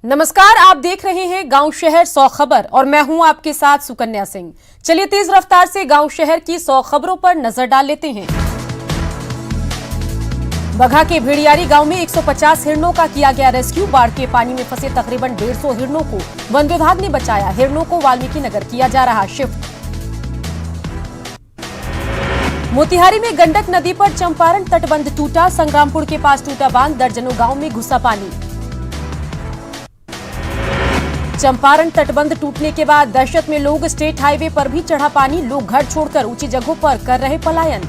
नमस्कार, आप देख रहे हैं गांव शहर 100 खबर और मैं हूं आपके साथ सुकन्या सिंह। चलिए तेज रफ्तार से गांव शहर की 100 खबरों पर नजर डाल लेते हैं। बघा के भेड़ियारी गांव में 150 हिरणों का किया गया रेस्क्यू। बाढ़ के पानी में फंसे तकरीबन 150 हिरणों को वन विभाग ने बचाया। हिरणों को वाल्मीकि नगर किया जा रहा शिफ्ट। मोतिहारी में गंडक नदी पर चंपारण तटबंध टूटा। संग्रामपुर के पास टूटा बांध, दर्जनों गांव में घुसा पानी। चंपारण तटबंध टूटने के बाद दहशत में लोग, स्टेट हाईवे पर भी चढ़ा पानी। लोग घर छोड़कर ऊंची जगहों पर कर रहे पलायन।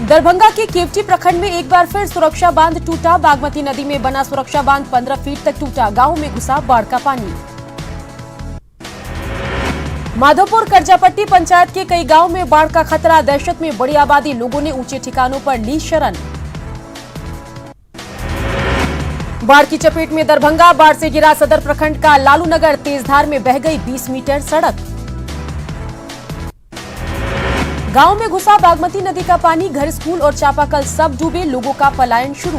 दरभंगा के केवटी प्रखंड में एक बार फिर सुरक्षा बांध टूटा। बागमती नदी में बना सुरक्षा बांध 15 फीट तक टूटा। गांव में घुसा बाढ़ का पानी। माधोपुर करजापट्टी पंचायत के कई गांव में बाढ़ का खतरा। दहशत में बड़ी आबादी, लोगों ने ऊंचे ठिकानों पर ली शरण। बाढ़ की चपेट में दरभंगा। बाढ़ से गिरा सदर प्रखंड का लालू नगर। तेज धार में बह गई 20 मीटर सड़क। गांव में घुसा बागमती नदी का पानी। घर, स्कूल और चापाकल सब डूबे। लोगों का पलायन शुरू।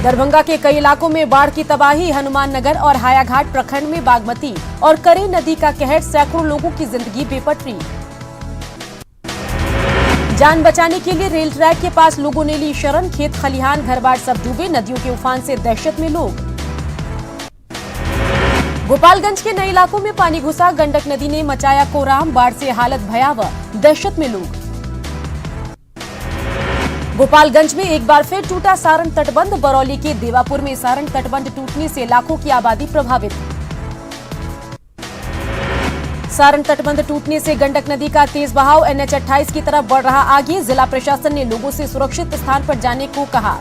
दरभंगा के कई इलाकों में बाढ़ की तबाही। हनुमान नगर और हायाघाट प्रखंड में बागमती और करेह नदी का कहर। सैकड़ों लोगों की जिंदगी बेपटरी। जान बचाने के लिए रेल ट्रैक के पास लोगों ने ली शरण। खेत खलिहान, घर-बार सब डूबे। नदियों के उफान से दहशत में लोग। गोपालगंज के नए इलाकों में पानी घुसा। गंडक नदी ने मचाया कोहराम। बाढ़ से हालत भयावह, दहशत में लोग। गोपालगंज में एक बार फिर टूटा सारण तटबंध। बरौली के देवापुर में सारण तटबंध टूटने से लाखों की आबादी प्रभावित। सारण तटबंध टूटने से गंडक नदी का तेज बहाव NH 28 की तरफ बढ़ रहा आगे। जिला प्रशासन ने लोगों से सुरक्षित स्थान पर जाने को कहा।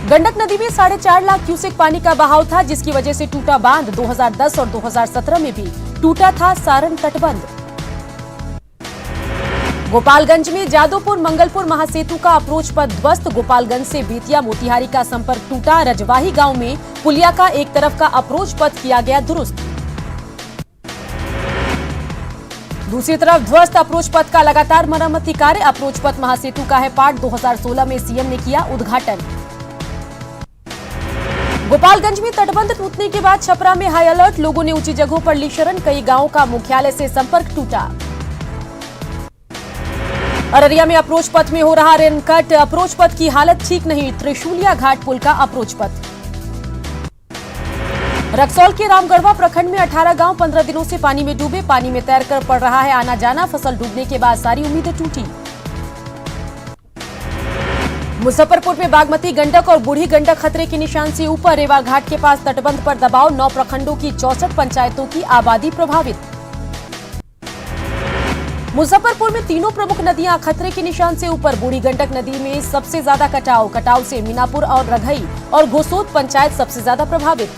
गंडक नदी में 4.5 लाख क्यूसेक पानी का बहाव था, जिसकी वजह से टूटा बांध। 2010 और 2017 में भी टूटा था सारण तटबंध। गोपालगंज में जादोपुर मंगलपुर महासेतु का अप्रोच पथ ध्वस्त। गोपालगंज से बेतिया मोतिहारी का संपर्क टूटा। रजवाही गांव में पुलिया का एक तरफ का अप्रोच पथ किया गया दुरुस्त। दूसरी तरफ ध्वस्त अप्रोच पथ का लगातार मरम्मती कार्य। अप्रोच पथ महासेतु का है पार्ट। 2016 में सीएम ने किया उद्घाटन। गोपालगंज में तटबंध टूटने के बाद छपरा में हाई अलर्ट। लोगों ने ऊंची जगहों पर ली शरण। कई गांवों का मुख्यालय से संपर्क टूटा। अररिया में अप्रोच पथ में हो रहा रेनकट। अप्रोच पथ की हालत ठीक नहीं। त्रिशूलिया घाट पुल का अप्रोच पथ। रक्सौल के रामगढ़वा प्रखंड में 18 गांव 15 दिनों से पानी में डूबे। पानी में तैरकर पड़ रहा है आना जाना। फसल डूबने के बाद सारी उम्मीदें टूटी। मुजफ्फरपुर में बागमती, गंडक और बूढ़ी गंडक खतरे के निशान से ऊपर। रेवा घाट के पास तटबंध पर दबाव। 9 प्रखंडों की 64 पंचायतों की आबादी प्रभावित। मुजफ्फरपुर में तीनों प्रमुख नदियां खतरे के निशान से ऊपर। बूढ़ी गंडक नदी में सबसे ज्यादा कटाव। कटाव से मीनापुर और रघई और घोसोद पंचायत सबसे ज्यादा प्रभावित।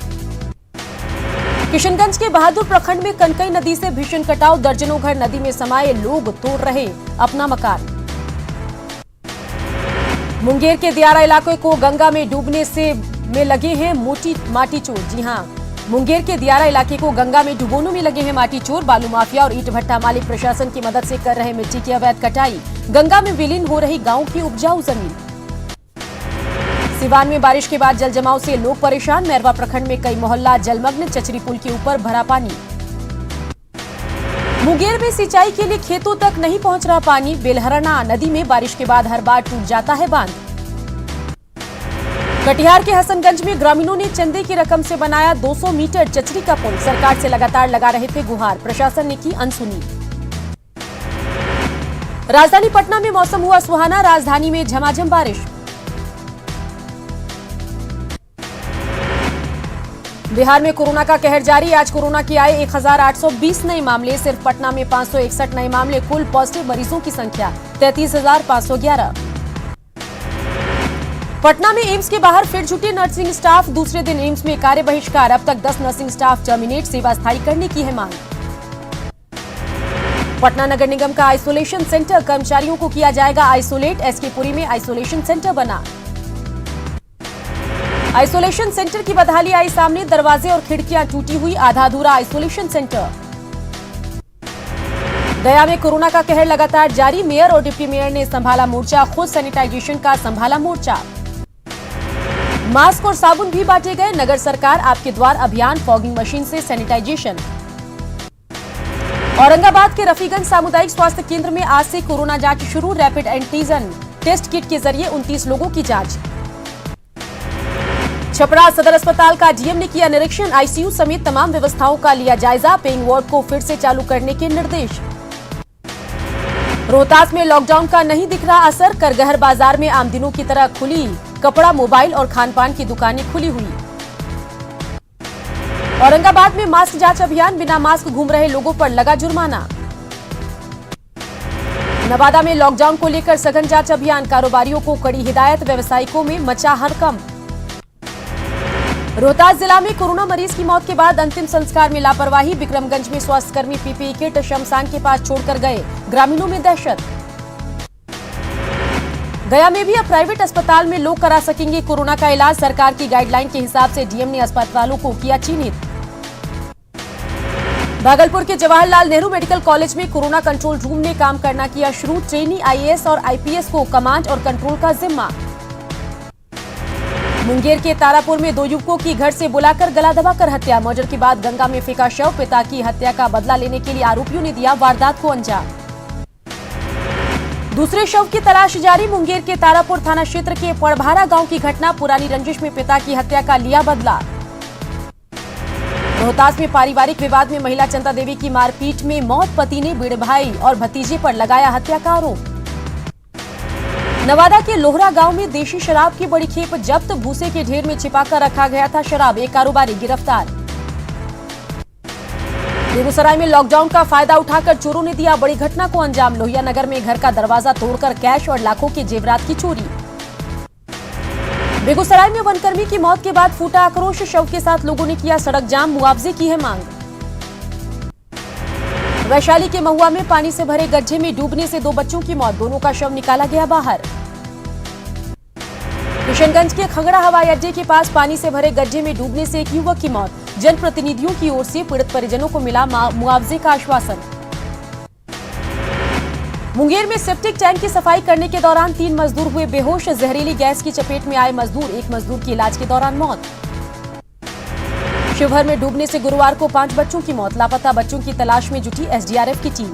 किशनगंज के बहादुर प्रखंड में कनकई नदी से भीषण कटाव। दर्जनों घर नदी में समाये। लोग तोड़ रहे अपना मकान। मुंगेर के दियारा इलाके को गंगा में डूबने से में लगे हैं माटी चोर। जी हां, मुंगेर के दियारा इलाके को गंगा में डुबोने में लगे हैं माटी चोर। बालू माफिया और ईंट भट्टा मालिक प्रशासन की मदद से कर रहे मिट्टी की अवैध कटाई। गंगा में विलीन हो रही गांव की उपजाऊ जमीन। सिवान में बारिश के बाद जल जमाव से लोग परेशान। मैरवा प्रखंड में कई मोहल्ला जलमग्न। चचरी पुल के ऊपर भरा पानी। मुंगेर में सिंचाई के लिए खेतों तक नहीं पहुंच रहा पानी। बेलहरना नदी में बारिश के बाद हर बार टूट जाता है बांध। कटिहार के हसनगंज में ग्रामीणों ने चंदे की रकम से बनाया 200 मीटर चचरी का पुल। सरकार से लगातार लगा रहे थे गुहार। प्रशासन ने की अनसुनी। राजधानी पटना में मौसम हुआ सुहाना। राजधानी में झमाझम बारिश। बिहार में कोरोना का कहर जारी। आज कोरोना के आए 1820 नए मामले। सिर्फ पटना में 561 नए मामले। कुल पॉजिटिव मरीजों की संख्या 33,511। पटना में एम्स के बाहर फिर जुटे नर्सिंग स्टाफ। दूसरे दिन एम्स में कार्य बहिष्कार। अब तक 10 नर्सिंग स्टाफ टर्मिनेट। सेवा स्थायी करने की है मांग। पटना नगर निगम का आइसोलेशन सेंटर। कर्मचारियों को किया जाएगा आइसोलेट। एसके पुरी में आइसोलेशन सेंटर बना। आइसोलेशन सेंटर की बदहाली आई सामने। दरवाजे और खिड़कियां टूटी हुई। आधा अधूरा आइसोलेशन सेंटर। गया में कोरोना का कहर लगातार जारी, मेयर और डिप्टी मेयर ने संभाला मोर्चा, खुद सैनिटाइजेशन का संभाला मोर्चा। मास्क और साबुन भी बांटे गए, नगर सरकार आपके द्वार अभियान, फॉगिंग मशीन से सैनिटाइजेशन। औरंगाबाद के रफीगंज सामुदायिक स्वास्थ्य केंद्र में आज से कोरोना जांच शुरू, रैपिड एंटीजन टेस्ट किट के जरिए 29 लोगों की जांच। छपरा सदर अस्पताल का डीएम ने किया निरीक्षण, आईसीयू समेत तमाम व्यवस्थाओं का लिया जायजा, पेइंग वार्ड को फिर से चालू करने के निर्देश। रोहतास में लॉकडाउन का नहीं दिख रहा असर, करगहर बाजार में आम दिनों की तरह खुली कपड़ा, मोबाइल और खानपान की दुकानें खुली हुई। औरंगाबाद में मास्क जांच अभियान, बिना मास्क घूम रहे लोगों पर लगा जुर्माना। नवादा में लॉकडाउन को लेकर सघन जांच अभियान, कारोबारियों को कड़ी हिदायत, व्यवसायिकों में मचा हड़कंप। रोहतास जिला में कोरोना मरीज की मौत के बाद अंतिम संस्कार में लापरवाही, विक्रमगंज में स्वास्थ्यकर्मी पीपीई किट शमशान के पास छोड़कर गए, ग्रामीणों में दहशत। गया में भी अब प्राइवेट अस्पताल में लोग करा सकेंगे कोरोना का इलाज, सरकार की गाइडलाइन के हिसाब से डीएम ने अस्पतालों को किया चिन्हित। भागलपुर के जवाहरलाल नेहरू मेडिकल कॉलेज में कोरोना कंट्रोल रूम ने काम करना किया शुरू, ट्रेनी आईएएस और आईपीएस को कमांड और कंट्रोल का जिम्मा। मुंगेर के तारापुर में 2 युवकों की घर से बुलाकर गला दबाकर हत्या, मर्डर के बाद गंगा में फेंका शव, पिता की हत्या का बदला लेने के लिए आरोपियों ने दिया वारदात को अंजाम। दूसरे शव की तलाश जारी, मुंगेर के तारापुर थाना क्षेत्र के पड़भारा गांव की घटना, पुरानी रंजिश में पिता की हत्या का लिया बदला। रोहतास में पारिवारिक विवाद में महिला चंदा देवी की मारपीट में मौत, पति ने बड़े भाई और भतीजे पर लगाया हत्या का आरोप। नवादा के लोहरा गांव में देशी शराब की बड़ी खेप जब्त, भूसे के ढेर में छिपाकर रखा गया था शराब, एक कारोबारी गिरफ्तार। बेगूसराय में लॉकडाउन का फायदा उठाकर चोरों ने दिया बड़ी घटना को अंजाम, लोहिया नगर में घर का दरवाजा तोड़कर कैश और लाखों के जेवरात की चोरी। बेगूसराय में वनकर्मी की मौत के बाद फूटा आक्रोश, शव के साथ लोगों ने किया सड़क जाम, मुआवजे की है मांग। वैशाली के महुआ में पानी से भरे गड्ढे में डूबने से 2 बच्चों की मौत, दोनों का शव निकाला गया बाहर। किशनगंज के खगड़ा हवाई अड्डे के पास पानी से भरे गड्ढे में डूबने से एक युवक की मौत, जनप्रतिनिधियों की ओर से पीड़ित परिजनों को मिला मुआवजे का आश्वासन। मुंगेर में सेप्टिक टैंक की सफाई करने के दौरान 3 मजदूर हुए बेहोश, जहरीली गैस की चपेट में आए मजदूर, एक मजदूर की इलाज के दौरान मौत। शिवहर में डूबने से गुरुवार को 5 बच्चों की मौत, लापता बच्चों की तलाश में जुटी एसडीआरएफ की टीम।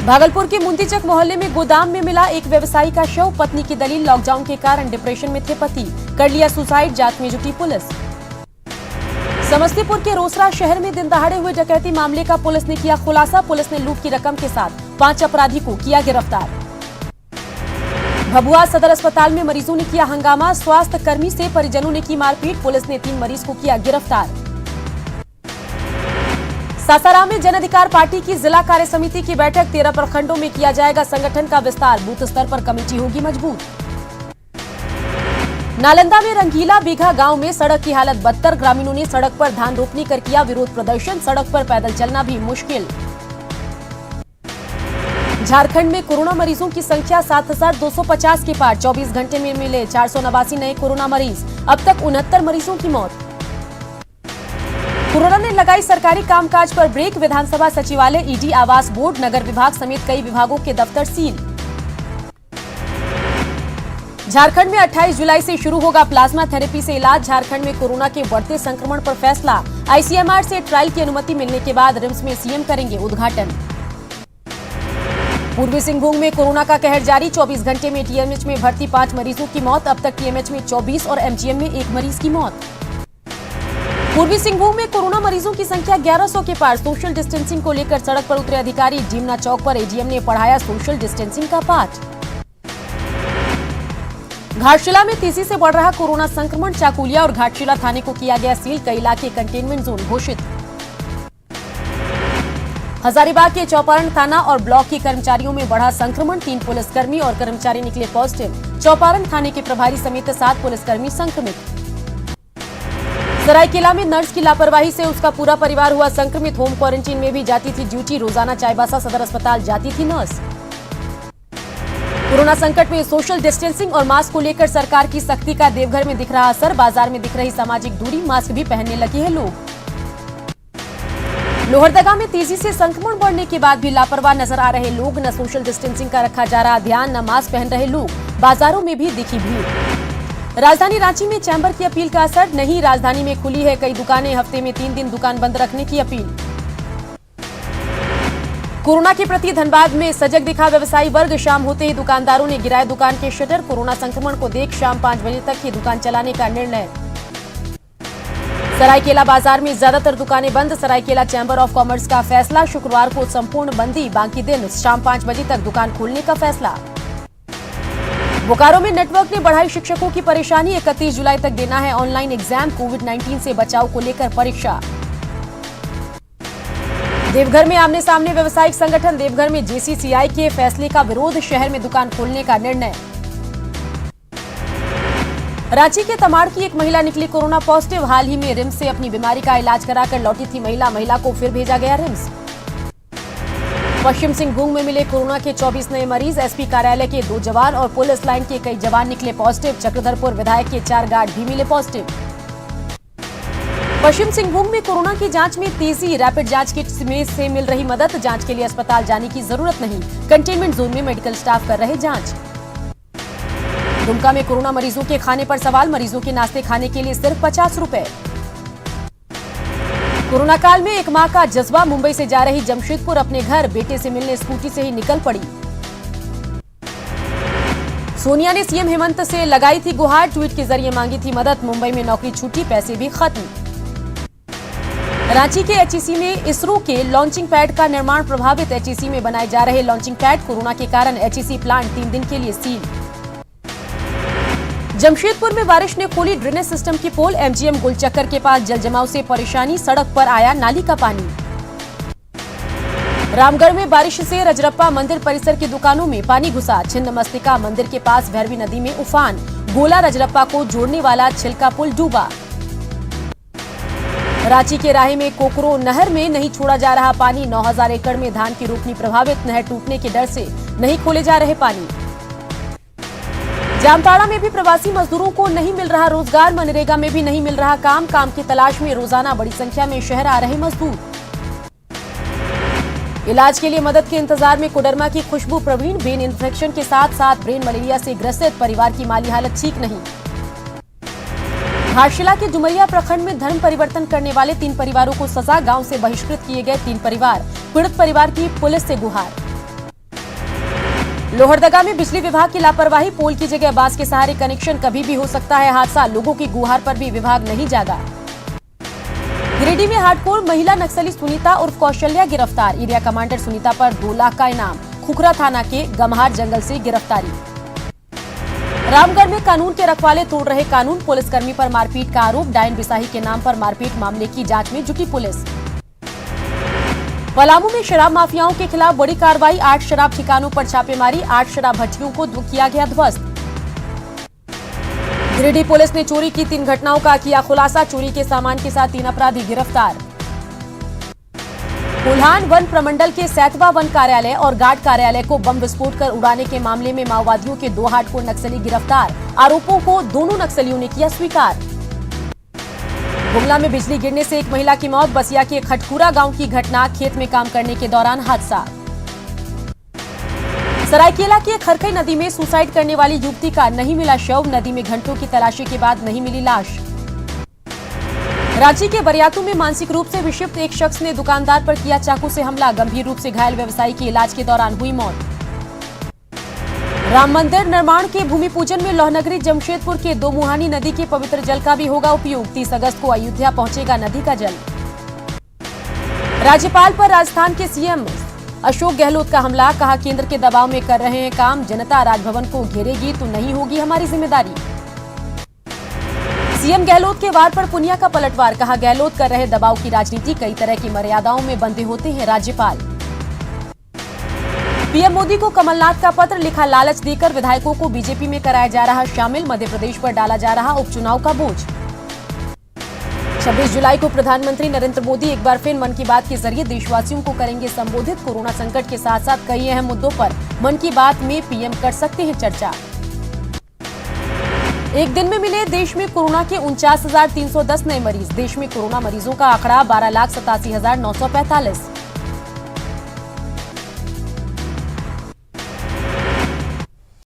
भागलपुर के मुंतीचक मोहल्ले में गोदाम में मिला एक व्यवसायी का शव, पत्नी की दलील लॉकडाउन के कारण डिप्रेशन में थे पति, कर लिया सुसाइड, जांच में जुटी पुलिस। समस्तीपुर के रोसड़ा शहर में दिन दहाड़े हुए डकैती मामले का पुलिस ने किया खुलासा, पुलिस ने लूट की रकम के साथ 5 अपराधी को किया गिरफ्तार। भभुआ सदर अस्पताल में मरीजों ने किया हंगामा, स्वास्थ्य कर्मी से परिजनों ने की मारपीट, पुलिस ने 3 मरीज को किया गिरफ्तार। सासाराम में जन अधिकार पार्टी की जिला कार्य समिति की बैठक, 13 प्रखंडों में किया जाएगा संगठन का विस्तार, बूथ स्तर पर कमेटी होगी मजबूत। नालंदा में रंगीला बीघा गांव में सड़क की हालत बदतर, ग्रामीणों ने सड़क पर धान रोपनी कर किया विरोध प्रदर्शन, सड़क पर पैदल चलना भी मुश्किल। झारखंड में कोरोना मरीजों की संख्या 7,250 के पार, 24 घंटे में मिले 489 नए कोरोना मरीज, अब तक 69 मरीजों की मौत। कोरोना ने लगाई सरकारी कामकाज पर ब्रेक, विधानसभा सचिवालय, ईडी, आवास बोर्ड, नगर विभाग समेत कई विभागों के दफ्तर सील। झारखंड में 28 जुलाई से शुरू होगा प्लाज्मा थेरेपी से इलाज, झारखंड में कोरोना के बढ़ते संक्रमण पर फैसला, आईसीएमआर से ट्रायल की अनुमति मिलने के बाद रिम्स में सीएम करेंगे उद्घाटन। पूर्वी सिंहभूम में कोरोना का कहर जारी, 24 घंटे में टीएमएच में भर्ती 5 मरीजों की मौत, अब तक टीएमएच में 24 और एमजीएम में 1 मरीज की मौत। पूर्वी सिंहभूम में कोरोना मरीजों की संख्या 1100 के पार, सोशल डिस्टेंसिंग को लेकर सड़क पर उतरे अधिकारी, डीमना चौक पर एडीएम ने पढ़ाया सोशल डिस्टेंसिंग का पाठ। घाटशिला में तेजी से बढ़ रहा कोरोना संक्रमण, चाकुलिया और घाटशिला थाने को किया गया सील, कई इलाके कंटेनमेंट जोन घोषित। हजारीबाग के चौपारण थाना और ब्लॉक के कर्मचारियों में बढ़ा संक्रमण, 3 पुलिसकर्मी और कर्मचारी निकले पॉजिटिव, चौपारण थाने के प्रभारी समेत 7 पुलिसकर्मी संक्रमित। सरायकेला में नर्स की लापरवाही से उसका पूरा परिवार हुआ संक्रमित, होम क्वारंटीन में भी जाती थी ड्यूटी, रोजाना चाईबासा सदर अस्पताल जाती थी नर्स। कोरोना संकट में सोशल डिस्टेंसिंग और मास्क को लेकर सरकार की सख्ती का देवघर में दिख रहा असर, बाजार में दिख रही सामाजिक दूरी, मास्क भी पहनने लगे हैं लोग। लोहरदगा में तेजी से संक्रमण बढ़ने के बाद भी लापरवाह नजर आ रहे लोग। न सोशल डिस्टेंसिंग का रखा जा रहा ध्यान, न मास्क पहन रहे लोग। बाजारों में भी दिखी भीड़। राजधानी रांची में चैंबर की अपील का असर नहीं। राजधानी में खुली है कई दुकानें। हफ्ते में 3 दिन दुकान बंद रखने की अपील। कोरोना के प्रति धनबाद में सजग दिखा व्यवसायी वर्ग। शाम होते ही दुकानदारों ने गिराए दुकान के शटर। कोरोना संक्रमण को देख शाम 5 बजे तक ही दुकान चलाने का निर्णय। सरायकेला बाजार में ज्यादातर दुकानें बंद। सरायकेला चैंबर ऑफ कॉमर्स का फैसला, शुक्रवार को संपूर्ण बंदी, बाकी दिन शाम 5 बजे तक दुकान खोलने का फैसला। बोकारो में नेटवर्क ने बढ़ाई शिक्षकों की परेशानी। 31 जुलाई तक देना है ऑनलाइन एग्जाम। कोविड-19 से बचाव को लेकर परीक्षा। देवघर में आमने सामने व्यवसायिक संगठन। देवघर में जेसीसीआई के फैसले का विरोध। शहर में दुकान खोलने का निर्णय। रांची के तमाड़ की एक महिला निकली कोरोना पॉजिटिव। हाल ही में रिम्स से अपनी बीमारी का इलाज कराकर लौटी थी महिला को फिर भेजा गया रिम्स। पश्चिम सिंहभूम में मिले कोरोना के 24 नए मरीज। एसपी कार्यालय के 2 जवान और पुलिस लाइन के कई जवान निकले पॉजिटिव। चक्रधरपुर विधायक के 4 गार्ड भी मिले पॉजिटिव। पश्चिम सिंहभूम में कोरोना की जांच में तेजी। रैपिड जांच किट से मिल रही मदद। जांच के लिए अस्पताल जाने की जरूरत नहीं। कंटेनमेंट जोन में मेडिकल स्टाफ कर रहे जांच। दुमका में कोरोना मरीजों के खाने पर सवाल। मरीजों के नाश्ते खाने के लिए सिर्फ 50 रुपए। कोरोना काल में एक मां का जज्बा। मुंबई से जा रही जमशेदपुर अपने घर। बेटे से मिलने स्कूटी से ही निकल पड़ी। सोनिया ने सीएम हेमंत से लगाई थी गुहार। ट्वीट के जरिए मांगी थी मदद। मुंबई में नौकरी छूटी, पैसे भी खत्म। रांची के एचईसी में इसरो के लॉन्चिंग पैड का निर्माण प्रभावित। एचईसी में बनाए जा रहे लॉन्चिंग पैड कोरोना के कारण एचईसी प्लांट 3 दिन के लिए सील। जमशेदपुर में बारिश ने खोली ड्रेनेज सिस्टम की पोल। एमजीएम गुलचक्कर के पास जल जमाव से परेशानी। सड़क पर आया नाली का पानी। रामगढ़ में बारिश से रजरप्पा मंदिर परिसर की दुकानों में पानी घुसा। छिन्नमस्तिका मंदिर के पास भैरवी नदी में उफान। गोला रजरप्पा को जोड़ने वाला छिलका पुल डूबा। रांची के राही में कोकरो नहर में नहीं छोड़ा जा रहा पानी। 9000 एकड़ में धान की रोपनी प्रभावित। नहर टूटने के डर से नहीं खोले जा रहे पानी। जामताड़ा में भी प्रवासी मजदूरों को नहीं मिल रहा रोजगार। मनरेगा में भी नहीं मिल रहा काम। काम की तलाश में रोजाना बड़ी संख्या में शहर आ रहे मजदूर। इलाज के लिए मदद के इंतजार में कोडरमा की खुशबू प्रवीण। ब्रेन इन्फेक्शन के साथ साथ ब्रेन मलेरिया से ग्रसित। परिवार की माली हालत ठीक नहीं। घाटशिला के डुमरिया प्रखंड में धर्म परिवर्तन करने वाले 3 परिवारों को सजा। गांव से बहिष्कृत किए गए 3 परिवार। पीड़ित परिवार की पुलिस से गुहार। लोहरदगा में बिजली विभाग की लापरवाही। पोल की जगह बांस के सहारे कनेक्शन। कभी भी हो सकता है हादसा। लोगों की गुहार पर भी विभाग नहीं जागा। गिरिडीह में हार्डकोर महिला नक्सली सुनीता उर्फ कौशल्या गिरफ्तार। एरिया कमांडर सुनीता पर 2 लाख का इनाम। खुखरा थाना के गम्हार जंगल से गिरफ्तारी। रामगढ़ में कानून के रखवाले तोड़ रहे कानून। पुलिसकर्मी पर मारपीट का आरोप। डायन बिसाही के नाम पर मारपीट मामले की जांच में जुटी पुलिस। पलामू में शराब माफियाओं के खिलाफ बड़ी कार्रवाई। 8 शराब ठिकानों पर छापेमारी। 8 शराब भट्टियों को किया गया ध्वस्त। गिरिडीह पुलिस ने चोरी की 3 घटनाओं का किया खुलासा। चोरी के सामान के साथ 3 अपराधी गिरफ्तार। कोल्हान वन प्रमंडल के सैतवा वन कार्यालय और गार्ड कार्यालय को बम विस्फोट कर उड़ाने के मामले में माओवादियों के 2 हार्डकोर नक्सली गिरफ्तार। आरोपों को दोनों नक्सलियों ने किया स्वीकार। गुमला में बिजली गिरने से एक महिला की मौत। बसिया के खटकुरा गांव की घटना। खेत में काम करने के दौरान हादसा। सरायकेला के खरखई नदी में सुसाइड करने वाली युवती का नहीं मिला शव। नदी में घंटों की तलाशी के बाद नहीं मिली लाश। रांची के बरियातू में मानसिक रूप से विक्षिप्त एक शख्स ने दुकानदार पर किया चाकू से हमला। गंभीर रूप से घायल व्यवसायी की इलाज के दौरान हुई मौत। राम मंदिर निर्माण के भूमि पूजन में लोहनगरी जमशेदपुर के 2 मुहानी नदी के पवित्र जल का भी होगा उपयोग। 30 अगस्त को अयोध्या पहुंचेगा नदी का जल। राज्यपाल पर राजस्थान के सीएम अशोक गहलोत का हमला। कहा केंद्र के दबाव में कर रहे हैं काम। जनता राजभवन को घेरेगी तो नहीं होगी हमारी जिम्मेदारी। सीएम गहलोत के वार पर पुनिया का पलटवार। कहा गहलोत कर रहे दबाव की राजनीति। कई तरह की मर्यादाओं में बंधे होते हैं राज्यपाल। पीएम मोदी को कमलनाथ का पत्र लिखा। लालच देकर विधायकों को बीजेपी में कराया जा रहा शामिल। मध्य प्रदेश पर डाला जा रहा उपचुनाव का बोझ। 26 जुलाई को प्रधानमंत्री नरेंद्र मोदी एक बार फिर मन की बात के जरिए देशवासियों को करेंगे संबोधित। कोरोना संकट के साथ साथ कई अहम मुद्दों पर मन की बात में पीएम कर सकते हैं चर्चा। एक दिन में मिले देश में कोरोना के 49,310 नए मरीज। देश में कोरोना मरीजों का आंकड़ा 12,87,945।